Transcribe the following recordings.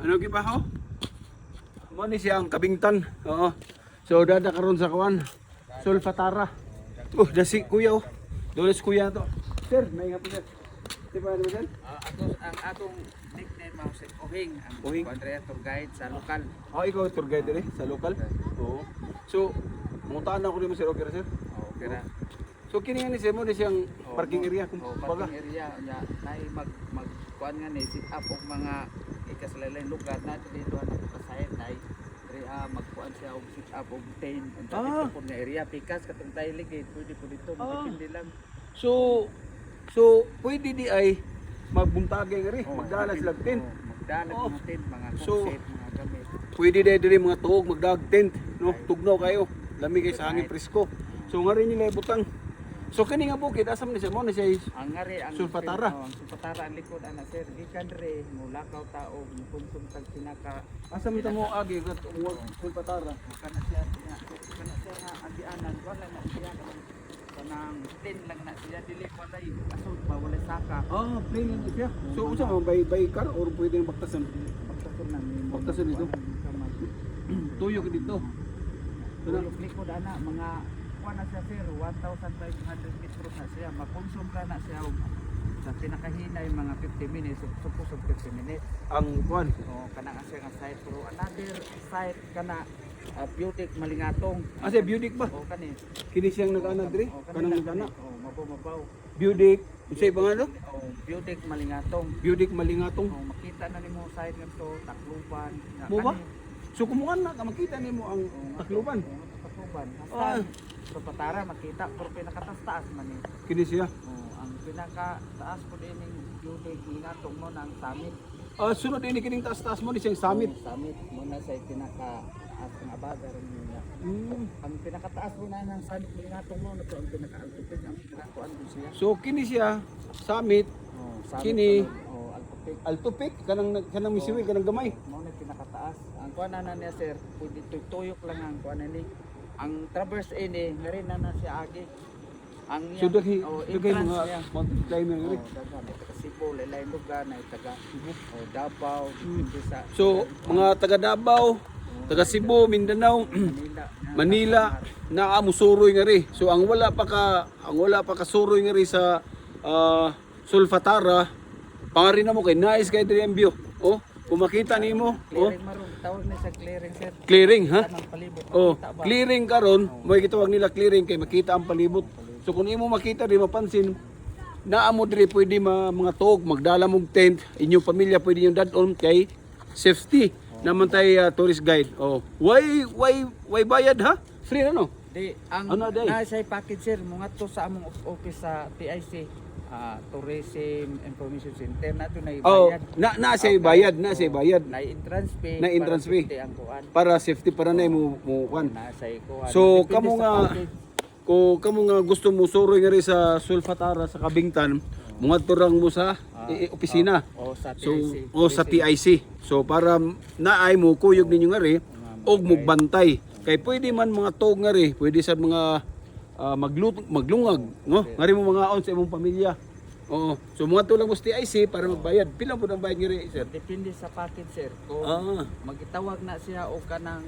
Ano gibaho? Mo ni siyang kabingtan. Oo. So dada karon sa kawan. Sulfatara. Dasi kuya oh. Doles kuya to. Sir, may nga po sir. Diba ano sir? Ang atong nickname mo si Ohing, ang Ohing. Andrea tour guide sa lokal. Ikaw tour guide rin sa lokal. Oo. So, muntaan ako nimo sir, okay ra sir? Okay ra. So kini nga ni sir mo ni siyang parking area kung baga. Parking area nya nay mag kuan nga ni sit up og mga ikasalalay lugar na dito na pasayad nay magkuan siya og sit up og tent ang dito po nga area pikas katong tiling pwede po dito depende lang. So pwede di ay magbuntagay nga rin, magdala sila tent. Magdala ng tent, mga So, set, mga gamit. Pwede diri mga tuog magdag tent, no? Tugnaw kayo. Lami kay sa hangin presko. So nga rin nila ibutang. So kani nga bukid asam ni siya mo ni siya Ang ngari ang Sulfatara. Ang sulfatara ang likod ana sir, gikan re mula kaw tao konsum tag pinaka asam ita mo agi kat sulfatara. kana siya nga agianan wala na siya kanang tin lang na siya dili walay asod ba walay saka. Plain lang siya. So unsa mo by car or pwede nang baktasan? Pagtason na ni Baktason dito. Tuyo ka dito. Tulog likod ana mga kuan na siya sir 1,500 metros na siya makonsum ka na siya og sa pinakahinay mga 50 minutes supos 50 minutes. Ang kuan. Kana nga siya nga site pero another site kana Beautic Malingatong. Asa Budik ba? Kani. Kini siyang nag-ana diri. Kanang nag-ana. Mabaw. Budik. Unsay bangano? Beautic Malingatong. Budik Malingatong. Makita na nimo site ngadto Tacloban. Mo ba? So kumukan na ka makita nimo ang Tacloban. Tacloban. Hasta sa Patara makita pero pinakataas man ni. Kini siya. Ang pinakataas po din yung Beautic Malingatong mo ng summit. Sunod ini kining taas-taas mo ni siyang summit. Summit muna sa pinaka ang abaga rin nila. Ang pinakataas mo na ng summit Malingatong mo na to ang pinaka-altitude ang pinakakuan ko siya. So kini siya summit. Kini Alto Peak kanang misiwi kanang gamay. Mo na pinakataas. Ang kuan na niya sir, pwede tuyok lang ang kuan ni. Ang traverse ini ngarin na siya agi. Ang So daghi entrance mga niya. mountain climber rin. Dagan taga Cebu, lain lugar na taga Davao, dito sa So mga taga Davao, taga Cebu, Mindanao, Manila naa musuroy nga ri. So ang wala pa ka suroy nga ri sa Sulfatara, pangari na mo kay nice kay diri ang view. Kung makita nimo, clearing maroon, tawag na sa clearing sir. clearing ha? Kanang palibot. Clearing karon, mo gitawag nila clearing kay makita ang palibot. So kung imo makita di mapansin, naa mo diri pwede mga tuog magdala mong tent, inyong pamilya pwede yung dadon kay safety naman tay tourist guide. Why bayad ha? Free na no? Di ang Ano, day? nasa package sir mga to sa among office sa TIC Tourism Information Center nato na ibayad. Na say bayad, na say bayad. Na entrance fee. Na entrance fee. Ang kuan. Para safety para na mo kuan. Nasa kuan. So Depende kamo sa nga package. kamo nga gusto mo suroy nga rin sa Sulfatara sa Kabingtan, mungadto rang mo sa opisina. Sa So TIC. sa TIC. So para naay mo kuyog ninyo nga ri og mugbantay. Kay pwede man mga tog nga ri, pwede sa mga maglungag, no? Ngari mo mga on sa imong pamilya. Oo. So mga tulang mo sa TIC para magbayad. Pila po ang bayad nga ri, sir? Depende sa package sir. Kung magitawag na siya o kanang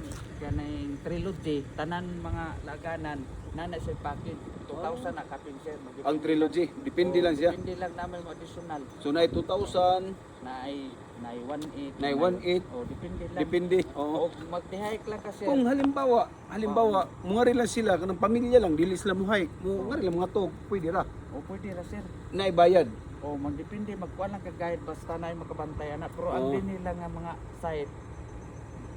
trilogy, tanan mga laganan na siya package 2,000 na kapin sir. Ang trilogy, depende lang siya. Depende lang namin mo additional. So na 2,000, na 1.8. na 1.8. Depende lang. Depende. Oo. O magdi-hike lang kasi. Kung halimbawa, mga rin lang sila, kanang pamilya lang, dili sila mo hike, mga rin lang mga tog, pwede ra. Pwede ra sir. Naibayad. Magdepende magkuha lang ka guide basta na makabantay ana pero ang din nila nga mga site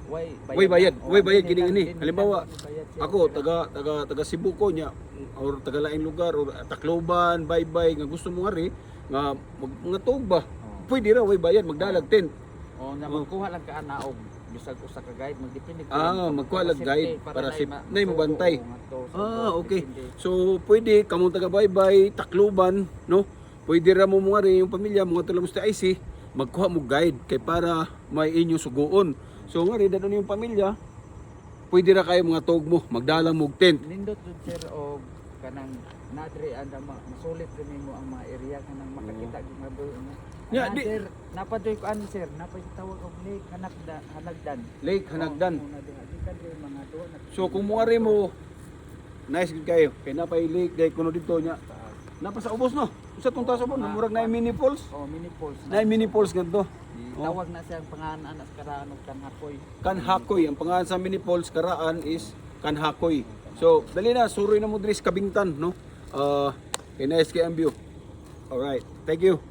Way bayad gini. Halimbawa, ako taga Cebu ko nya or taga laing lugar or Tacloban, Baybay nga gusto mo nga ri nga mga tog ba. Pwede ra way bayad magdalag tent. na magkuha lang ka ana og bisag usa ka guide magdepende magkuha lang guide para safe na mabantay. Okay. Depende. So pwede kamong taga Baybay, Tacloban, no? Pwede ra mo mga rin yung pamilya mga tulong sa IC magkuha mo guide kay para may inyo suguon. So nga rin dadon yung pamilya, pwede ra kayo mga tog mo, magdalang mo tent. Nindot jud sir og kanang nadre anda masulit rin mo ang mga area kanang makakita gyud nga Nya, di- sir, napadoy ko ani sir, napay tawag og lake Hanagdan. Lake Hanagdan. Oh, una diha, di kan mga duha na. So kung muari mo nice gid kayo kay napay lake dai kuno dito nya. Napa sa ubos no. Usa tong taas ubos murag na mini falls. Oh, mini falls. Na mini falls ganto. Tawag na siya ang pangalan anak karaan og Kanhakoy. Kanhakoy ang pangalan sa mini falls karaan is Kanhakoy. So dali na suroy na mo diri sa Kabingtan no. Kay nice kay ang view. All right. Thank you.